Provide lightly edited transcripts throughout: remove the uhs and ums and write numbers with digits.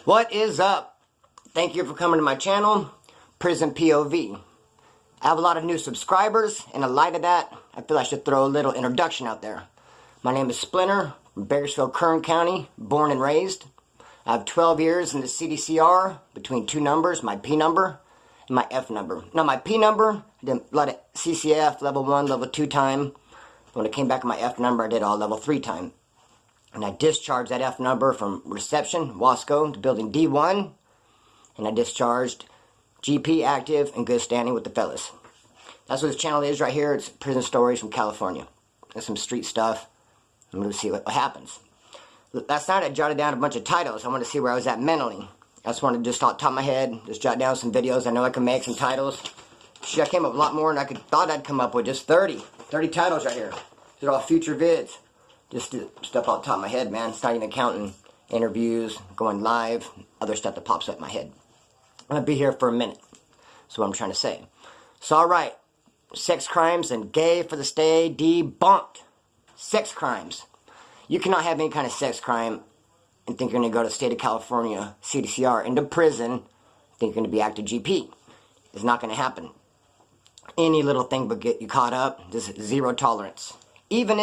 What is up? Thank you for coming to my channel, Prison POV. I have a lot of new subscribers, and in light of that, I feel I should throw a little introduction out there. My name is Splinter, from Bakersfield, Kern County, born and raised. I have 12 years in the CDCR, between two numbers, my P number and my F number. Now my P number, I did a lot of CCF, level 1, level 2 time. When it came back to my F number, I did all level 3 time. And I discharged that F number from reception, Wasco, to building D1. And I discharged GP, active, and good standing with the fellas. That's what this channel is right here. It's prison stories from California. There's some street stuff. I'm going to see what happens. Last night I jotted down a bunch of titles. I wanted to see where I was at mentally. I just wanted to just off the top of my head, just jot down some videos. I know I can make some titles. Shit, I came up with a lot more than I thought I'd come up with. Just 30 titles right here. These are all future vids. Just stuff off the top of my head, man. It's not even counting interviews, going live, other stuff that pops up in my head. I'm going to be here for a minute. That's what I'm trying to say. So, alright. Sex crimes and gay for the stay debunked. Sex crimes. You cannot have any kind of sex crime and think you're going to go to the state of California, CDCR, into prison, think you're going to be active GP. It's not going to happen. Any little thing but get you caught up, just zero tolerance. Even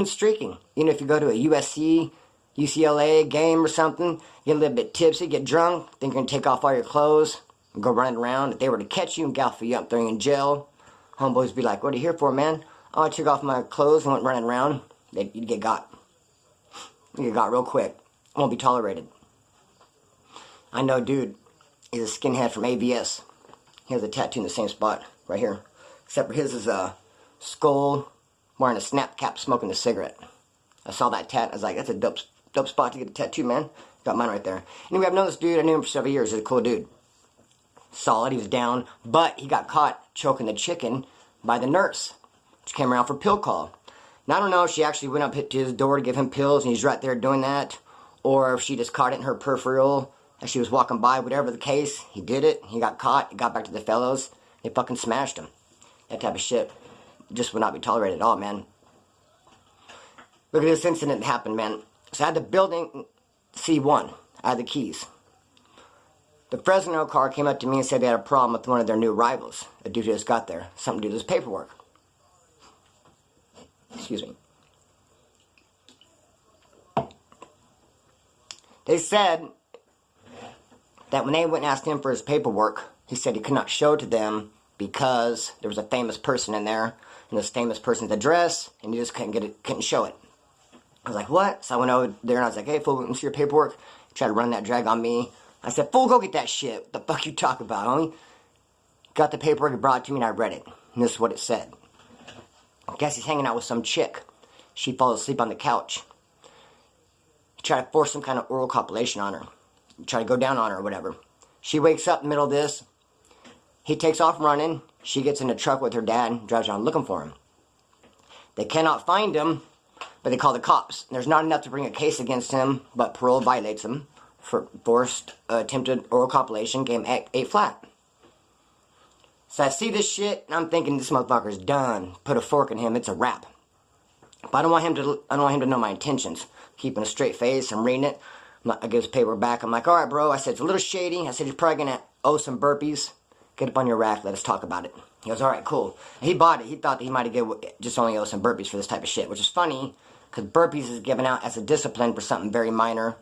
streaking. Even if you go to a USC, UCLA game or something, get a little bit tipsy, get drunk, think you're going to take off all your clothes, and go running around. If they were to catch you and gaffle you up, throw you in jail, homeboys be like, what are you here for, man? Oh, I took off my clothes and went running around. You'd get got. You get got real quick. Won't be tolerated. I know, dude, he's a skinhead from ABS. He has a tattoo in the same spot, right here. Except for his is a skull, wearing a snap cap, smoking a cigarette. I saw that tat. I was like, that's a dope spot to get a tattoo, man. Got mine right there. Anyway, I've known this dude. I knew him for several years. He's a cool dude. Solid. He was down. But he got caught choking the chicken by the nurse. She came around for pill call. Now, I don't know if she actually went up to his door to give him pills and he's right there doing that. Or if she just caught it in her peripheral as she was walking by. Whatever the case, he did it. He got caught. He got back to the fellows. They fucking smashed him. That type of shit just would not be tolerated at all, man. Look at this incident that happened, man. So I had the building C1. I had the keys. The Fresno car came up to me and said they had a problem with one of their new rivals. A dude just got there. Something to do with his paperwork. Excuse me. They said that when they went and asked him for his paperwork, he said he could not show it to them because there was a famous person in there and this famous person's address, and he just couldn't show it. I was like, what? So I went over there and I was like, hey, fool, let me see your paperwork. He tried to run that drag on me. I said, fool, go get that shit. What the fuck you talking about, homie? Got the paperwork, he brought it to me, and I read it. And this is what it said. I guess he's hanging out with some chick. She falls asleep on the couch. He tried to force some kind of oral copulation on her. He tried to go down on her or whatever. She wakes up in the middle of this. He takes off running. She gets in a truck with her dad and drives around looking for him. They cannot find him, but they call the cops. There's not enough to bring a case against him, but parole violates him for forced attempted oral copulation, gave him 8 flat. So I see this shit, and I'm thinking this motherfucker's done. Put a fork in him, it's a wrap. But I don't want him to know my intentions. Keeping a straight face, I'm reading it. I give his paper back. I'm like, all right, bro. I said, it's a little shady. I said, you're probably going to owe some burpees. Get up on your rack. Let us talk about it. He goes, all right, cool. And he bought it. He thought that he might have just only owe some burpees for this type of shit, which is funny because burpees is given out as a discipline for something very minor.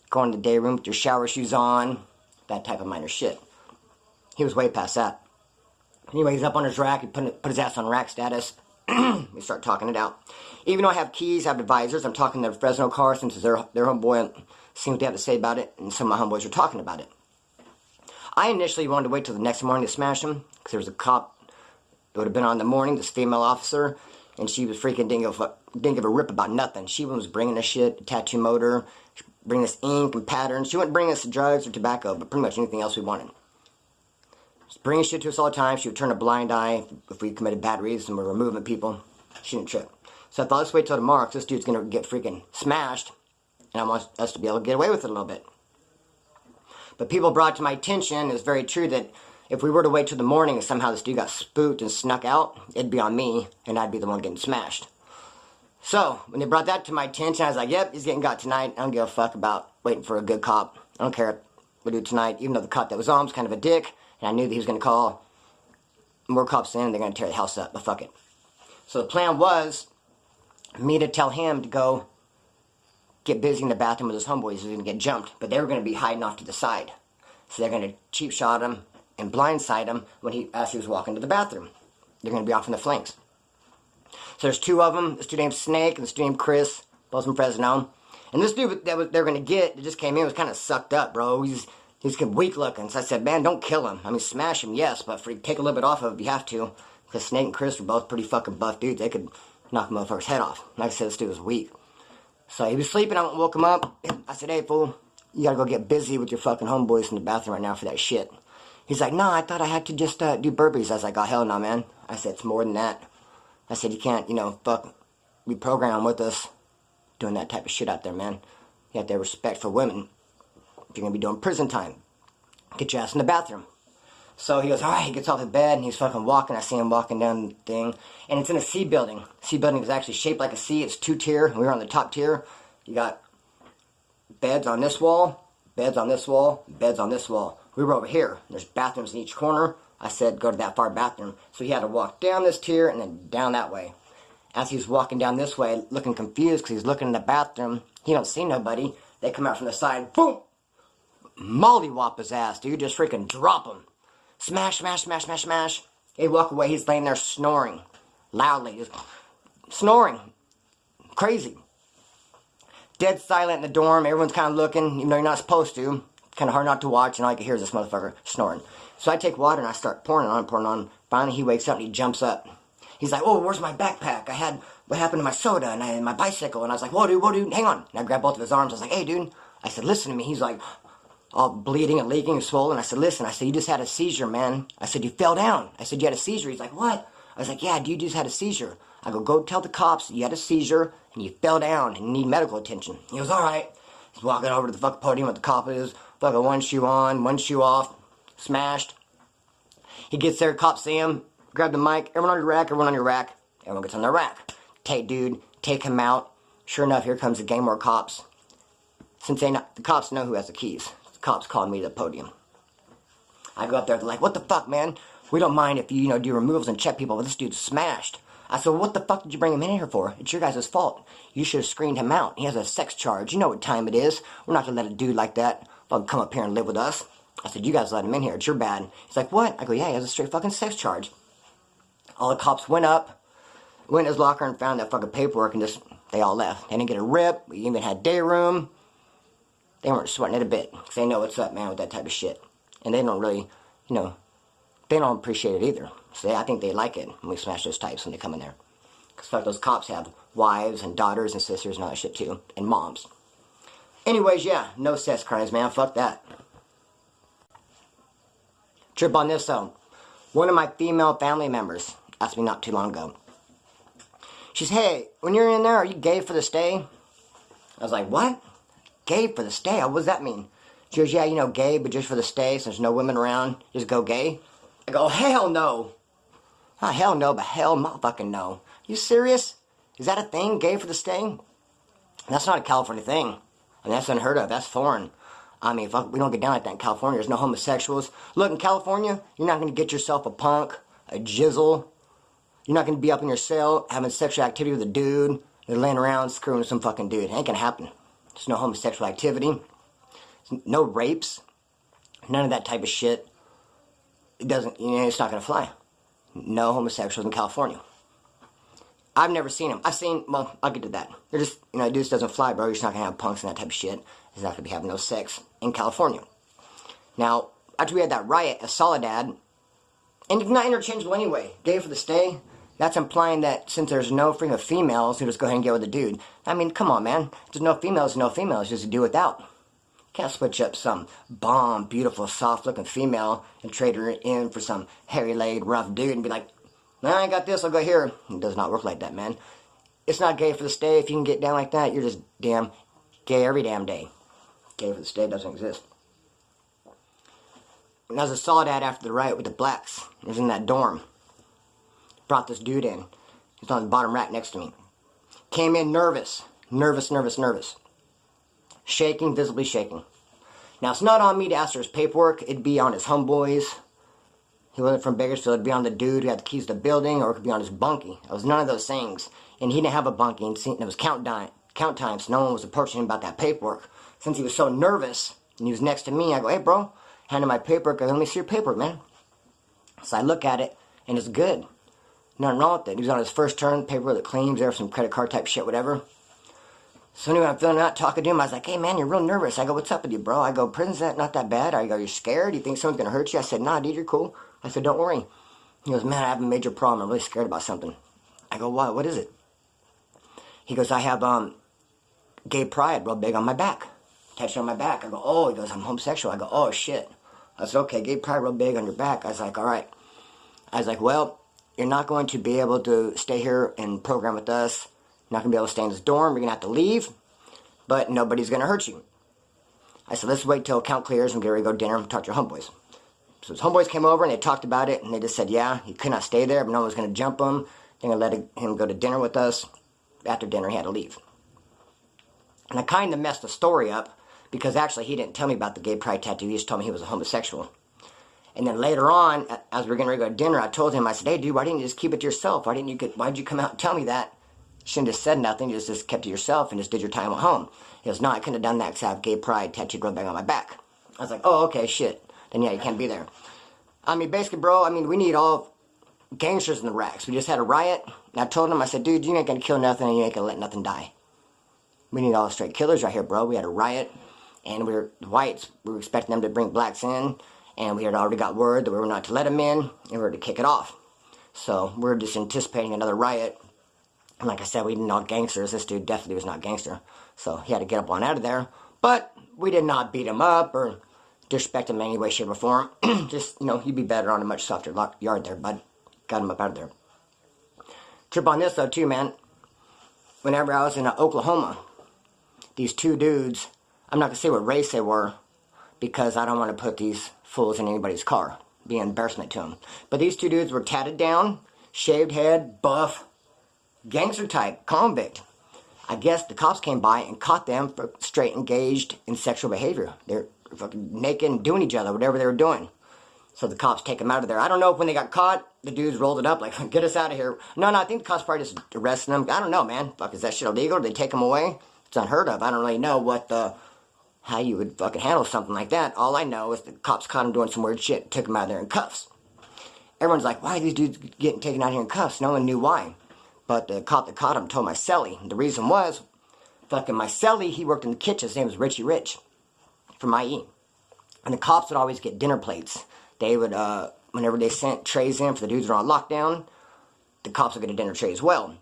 Going to the day room with your shower shoes on. That type of minor shit. He was way past that. Anyway, he's up on his rack. He put his ass on rack status. We start talking it out. Even though I have keys, I have advisors, I'm talking to the Fresno car since it's their homeboy and seeing what they have to say about it, and some of my homeboys are talking about it. I initially wanted to wait till the next morning to smash him, because there was a cop that would have been on in the morning, this female officer, and she was freaking didn't give a rip about nothing. She was bringing us shit, a tattoo motor, bringing us ink and patterns. She wouldn't bring us drugs or tobacco, but pretty much anything else we wanted. She's bringing shit to us all the time. She would turn a blind eye if we committed bad reasons and were moving people. She didn't trip. So I thought, let's wait till tomorrow, because this dude's going to get freaking smashed, and I want us to be able to get away with it a little bit. But people brought to my attention, it's very true, that if we were to wait till the morning and somehow this dude got spooked and snuck out, it'd be on me, and I'd be the one getting smashed. So, when they brought that to my attention, I was like, yep, he's getting got tonight. I don't give a fuck about waiting for a good cop. I don't care what we do tonight, even though the cop that was on was kind of a dick, and I knew that he was going to call more cops in, and they're going to tear the house up, but fuck it. So the plan was me to tell him to go get busy in the bathroom with his homeboys. He was going to get jumped, but they were going to be hiding off to the side. So they're going to cheap shot him and blindside him as he was walking to the bathroom. They're going to be off in the flanks. So there's two of them. This dude named Snake and this dude named Chris, both from Fresno. And this dude that they're going to get, that just came in, was kind of sucked up, bro. He's weak looking. So I said, man, don't kill him. I mean, smash him, yes, but take a little bit off of it if you have to. Because Snake and Chris were both pretty fucking buff dudes. They could knock a motherfucker's head off. Like I said, this dude was weak. So he was sleeping. I woke him up. I said, hey, fool, you gotta go get busy with your fucking homeboys in the bathroom right now for that shit. He's like, no, I thought I had to just do burpees. I was like, oh, hell no, man. I said, it's more than that. I said, you can't, be programmed with us doing that type of shit out there, man. You have to have respect for women if you're going to be doing prison time. Get your ass in the bathroom. So he goes, alright, he gets off the bed and he's fucking walking. I see him walking down the thing. And it's in a C building. C building is actually shaped like a C. It's 2-tier. We were on the top tier. You got beds on this wall, beds on this wall, beds on this wall. We were over here. There's bathrooms in each corner. I said, go to that far bathroom. So he had to walk down this tier and then down that way. As he's walking down this way, looking confused because he's looking in the bathroom, he don't see nobody. They come out from the side, boom! Mollywop his ass, dude. Just freaking drop him. Smash, smash, smash, smash, smash. They walk away, he's laying there snoring. Loudly, just snoring. Crazy. Dead silent in the dorm, everyone's kind of looking, even though you're not supposed to. Kind of hard not to watch, and all I can hear is this motherfucker snoring. So I take water and I start pouring on. Finally, he wakes up and he jumps up. He's like, oh, where's my backpack? I had what happened to my soda and my bicycle. And I was like, whoa, dude, hang on. And I grabbed both of his arms. I was like, hey, dude. I said, listen to me. He's like, all bleeding and leaking and swollen. I said, listen. I said, you just had a seizure, man. I said, you fell down. I said, you had a seizure. He's like, what? I was like, yeah, dude, you just had a seizure. I go tell the cops you had a seizure and you fell down and you need medical attention. He goes, all right. He's walking over to the fucking podium with the cop is. Fucking one shoe on, one shoe off. Smashed. He gets there, cops see him. Grab the mic. Everyone on your rack, everyone on your rack. Everyone gets on their rack. Take him out. Sure enough, here comes a gang more cops. Since the cops know who has the keys. The cops called me to the podium. I go up there, they're like, what the fuck, man? We don't mind if you, do removals and check people, but this dude's smashed. I said, well, what the fuck did you bring him in here for? It's your guys' fault. You should have screened him out. He has a sex charge. You know what time it is. We're not going to let a dude like that fucking come up here and live with us. I said, you guys let him in here. It's your bad. He's like, what? I go, yeah, he has a straight fucking sex charge. All the cops went in his locker and found that fucking paperwork, and they all left. They didn't get a rip. We even had day room. They weren't sweating it a bit, because they know what's up, man, with that type of shit. And they don't really, they don't appreciate it either. So I think they like it when we smash those types when they come in there. Because fuck, those cops have wives and daughters and sisters and all that shit too. And moms. Anyways, yeah, no sex crimes, man. Fuck that. Trip on this, though. One of my female family members asked me not too long ago. She says, hey, when you're in there, are you gay for the stay? I was like, what? Gay for the stay? What does that mean? She goes, yeah, gay, but just for the stay, since there's no women around, just go gay. I go, hell no. Not hell no, but hell motherfucking no. You serious? Is that a thing, gay for the stay? That's not a California thing. I mean, that's unheard of. That's foreign. I mean, fuck, we don't get down like that in California. There's no homosexuals. Look, in California, you're not going to get yourself a punk, a jizzle. You're not going to be up in your cell having sexual activity with a dude. They're laying around screwing with some fucking dude. It ain't going to happen. There's no homosexual activity. No rapes. None of that type of shit. It doesn't, it's not going to fly. No homosexuals in California. I've never seen them. Well, I'll get to that. They're just, it just doesn't fly, bro. You're just not going to have punks and that type of shit. He's not going to be having no sex in California. Now, after we had that riot at Soledad, and it's not interchangeable anyway, gay for the stay, that's implying that since there's no freaking females, you just go ahead and get with a dude. I mean, come on, man. There's no females, just do without. Can't switch up some bomb, beautiful, soft-looking female and trade her in for some hairy-legged, rough dude and be like, nah, I got this, I'll go here. It does not work like that, man. It's not gay for the stay. If you can get down like that, you're just damn gay every damn day. Gay for the stay doesn't exist. And I was a Soledad after the riot with the blacks. I was in that dorm. Brought this dude in. He's on the bottom rack next to me. Came in nervous. Nervous. Shaking, visibly shaking. Now, it's not on me to ask for his paperwork. It'd be on his homeboys. He wasn't from Bakersfield. It'd be on the dude who had the keys to the building, or it could be on his bunkie. It was none of those things. And he didn't have a bunkie, and it was count time, so no one was approaching him about that paperwork. Since he was so nervous, and he was next to me, I go, hey, bro, hand him my paperwork. I go, let me see your paperwork, man. So I look at it, and it's good. Nothing wrong with it. He was on his first turn, paperwork that claims there, some credit card type shit, whatever. So anyway, I'm feeling out, talking to him. I was like, hey, man, you're real nervous. I go, what's up with you, bro? I go, prison's not that bad. I go, you're scared? You think someone's going to hurt you? I said, nah, dude, you're cool. I said, don't worry. He goes, man, I have a major problem. I'm really scared about something. I go, what? What is it? He goes, I have gay pride real big on my back. Tattooed on my back. I go, oh. He goes, I'm homosexual. I go, oh, shit. I said, okay, gay pride real big on your back. I was like, all right. I was like, well, you're not going to be able to stay here and program with us. You're not going to be able to stay in this dorm. You're going to have to leave. But nobody's going to hurt you. I said, let's wait till account clears and get ready to go to dinner and talk to your homeboys. So his homeboys came over and they talked about it. And they just said, yeah, he could not stay there, but no one was going to jump him. They're going to let him go to dinner with us. After dinner, he had to leave. And I kind of messed the story up because actually he didn't tell me about the gay pride tattoo. He just told me he was a homosexual. And then later on, as we were getting ready to go to dinner, I told him, I said, hey, dude, why didn't you just keep it to yourself? Why did you come out and tell me that? You shouldn't have said nothing. You just kept it to yourself and just did your time at home. He goes, no, I couldn't have done that because I have gay pride tattooed real big on my back. I was like, oh, okay, shit. Then, yeah, you can't be there. I mean, basically, bro, we need all gangsters in the racks. We just had a riot. And I told him, I said, dude, you ain't going to kill nothing and you ain't going to let nothing die. We need all straight killers right here, bro. We had a riot. And the whites, we were expecting them to bring blacks in. And we had already got word that we were not to let them in, and we were to kick it off. So we're just anticipating another riot. And like I said, we didn't know gangsters. This dude definitely was not gangster. So he had to get up on out of there. But we did not beat him up or disrespect him in any way, shape, or form. Just, he'd be better on a much softer yard there, bud. Got him up out of there. Trip on this, though, too, man. Whenever I was in Oklahoma, these two dudes, I'm not going to say what race they were, because I don't want to put these fools in anybody's car. Be an embarrassment to them. But these two dudes were tatted down, shaved head, buff, gangster type, convict. I guess the cops came by and caught them for straight engaged in sexual behavior. They're fucking naked and doing each other, whatever they were doing. So the cops take them out of there. I don't know if when they got caught, the dudes rolled it up like, get us out of here. No, I think the cops probably just arrested them. I don't know, man. Fuck, is that shit illegal? Did they take them away? It's unheard of. I don't really know how you would fucking handle something like that. All I know is the cops caught him doing some weird shit, took him out of there in cuffs. Everyone's like, why are these dudes getting taken out here in cuffs? No one knew why. But the cop that caught him told my cellie. The reason was, fucking my cellie, he worked in the kitchen. His name was Richie Rich from IE. And the cops would always get dinner plates. They would, whenever they sent trays in for the dudes who were on lockdown, the cops would get a dinner tray as well.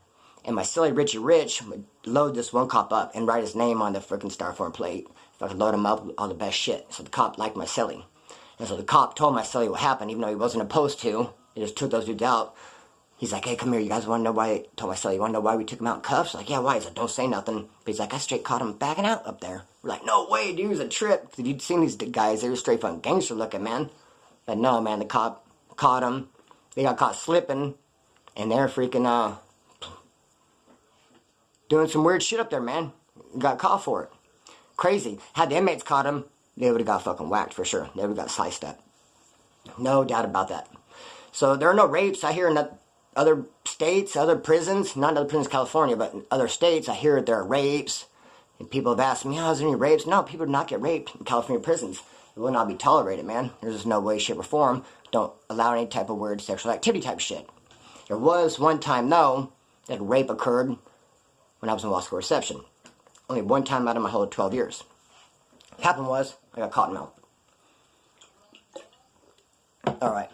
And my cellie, Richie Rich, would load this one cop up and write his name on the freaking styrofoam plate. Fucking load him up with all the best shit. So the cop liked my cellie. And so the cop told my cellie what happened, even though he wasn't opposed to. He just took those dudes out. He's like, hey, come here, you guys want to know why? I told my cellie, you want to know why we took him out in cuffs? Like, yeah, why? He's like, don't say nothing. But he's like, I straight caught him backing out up there. We're like, no way, dude, it was a trip. Because you'd seen these guys, they were straight fucking gangster looking, man. But no, man, the cop caught him. They got caught slipping. And they're freaking, doing some weird shit up there, man. Got caught for it. Crazy. Had the inmates caught him, they would have got fucking whacked for sure. They would have got sliced up. No doubt about that. So there are no rapes. I hear in other states, other prisons, not other prisons in California, but in other states, I hear there are rapes. And people have asked me, is there any rapes? No, people do not get raped in California prisons. It will not be tolerated, man. There's just no way, shape, or form. Don't allow any type of weird sexual activity type shit. There was one time, though, that rape occurred when I was in law school reception. Only one time out of my whole 12 years. What happened was, I got caught in mouth. Alright.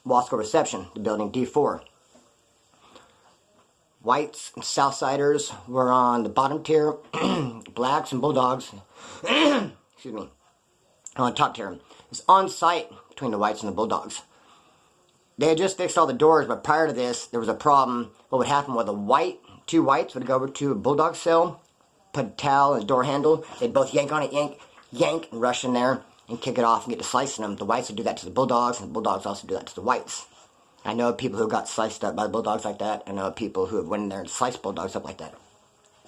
Law school reception, the building D4. Whites and Southsiders were on the bottom tier. Blacks and Bulldogs. Excuse me. On top tier. It was on site between the Whites and the Bulldogs. They had just fixed all the doors, but prior to this, there was a problem. What would happen was two whites would go over to a Bulldog cell, put a towel and a door handle. They'd both yank on it, yank, and rush in there and kick it off and get to slicing them. The whites would do that to the Bulldogs, and the Bulldogs also do that to the whites. I know people who got sliced up by the Bulldogs like that. I know people who have went in there and sliced Bulldogs up like that.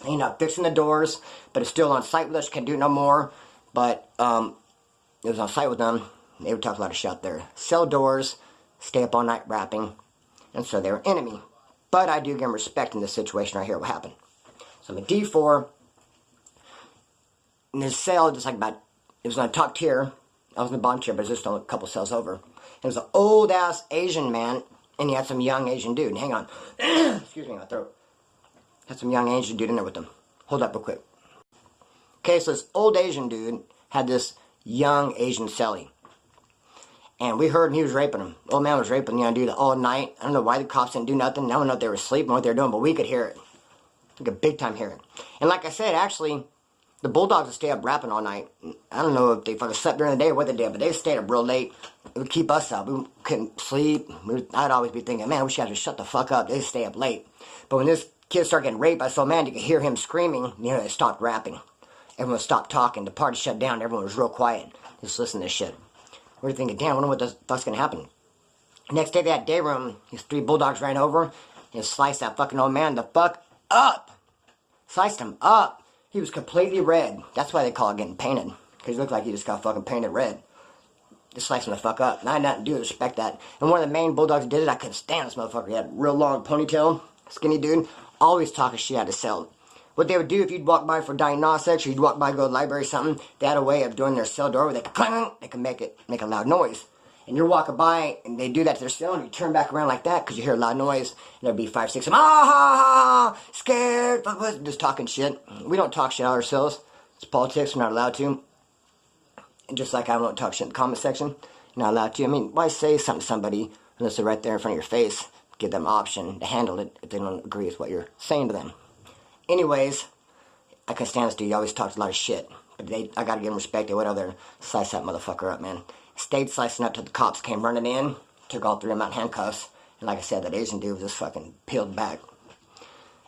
They ended up fixing the doors, but it's still on site with us. Can't do it no more. But it was on site with them. They would talk a lot of shit out there. Cell doors, stay up all night rapping, and so they were enemy. But I do give them respect in this situation right here. What happened? So I'm a D4. In this cell, just like about, it was on a top tier. I was in the bottom tier, but it was just a couple cells over. It was an old ass Asian man, and he had some young Asian dude. Hang on. Excuse me, my throat. Had some young Asian dude in there with him. Hold up real quick. Okay, so this old Asian dude had this young Asian cellie. And we heard he was raping him. The old man was raping the young dude all night. I don't know why the cops didn't do nothing. I don't know if they were asleep or what they were doing, but we could hear it. We could big time hear it. And like I said, actually, the Bulldogs would stay up rapping all night. I don't know if they fucking slept during the day or what they did, but they stayed up real late. It would keep us up. We couldn't sleep. I'd always be thinking, man, we should have to shut the fuck up. They stay up late. But when this kid started getting raped, I saw, man, you could hear him screaming. You know, they stopped rapping. Everyone stopped talking. The party shut down. Everyone was real quiet. Just listening to this shit. We're thinking, damn, I wonder what the fuck's gonna happen. Next day, that day room, these 3 Bulldogs ran over and sliced that fucking old man the fuck up. Sliced him up. He was completely red. That's why they call it getting painted. Because he looked like he just got fucking painted red. Just sliced him the fuck up. And I had nothing to do with respect that. And one of the main Bulldogs did it. I couldn't stand this motherfucker. He had a real long ponytail. Skinny dude. Always talking shit out of cell. What they would do if you'd walk by for diagnostics or you'd walk by go to the library or something, they had a way of doing their cell door where they could clang, they could make a loud noise. And you're walking by and they do that to their cell and you turn back around like that because you hear a loud noise and there'd be 5, 6 of them, scared, just talking shit. We don't talk shit out ourselves. It's politics, we're not allowed to. And just like I won't talk shit in the comment section, you're not allowed to. I mean, why say something to somebody unless they're right there in front of your face? Give them an option to handle it if they don't agree with what you're saying to them. Anyways, I couldn't stand this dude. He always talks a lot of shit. But I gotta give him respect. They went over there and sliced that motherfucker up, man. Stayed slicing up till the cops came running in. Took all 3 of them out in handcuffs. And like I said, that Asian dude was just fucking peeled back.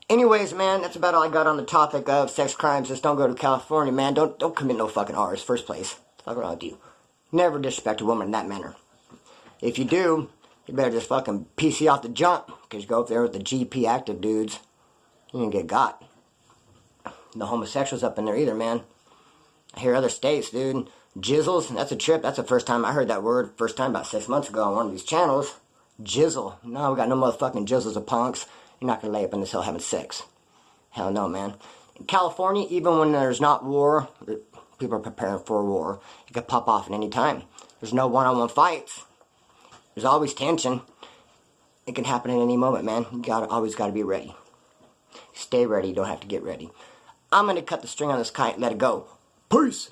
Anyways, man, that's about all I got on the topic of sex crimes. Just don't go to California, man. Don't commit no fucking R's, first place. What's wrong with you? Never disrespect a woman in that manner. If you do, you better just fucking PC off the jump. Because you go up there with the GP active dudes. You can get got. No homosexuals up in there either, man. I hear other states, dude. Jizzles, that's a trip. That's the first time I heard that word. First time about 6 months ago on one of these channels. Jizzle. No, we got no motherfucking jizzles or punks. You're not gonna lay up in this hell having sex. Hell no, man. In California, even when there's not war, people are preparing for a war. It could pop off at any time. There's no one-on-one fights. There's always tension. It can happen at any moment, man. You always gotta be ready. Stay ready, you don't have to get ready. I'm going to cut the string on this kite and let it go. Peace!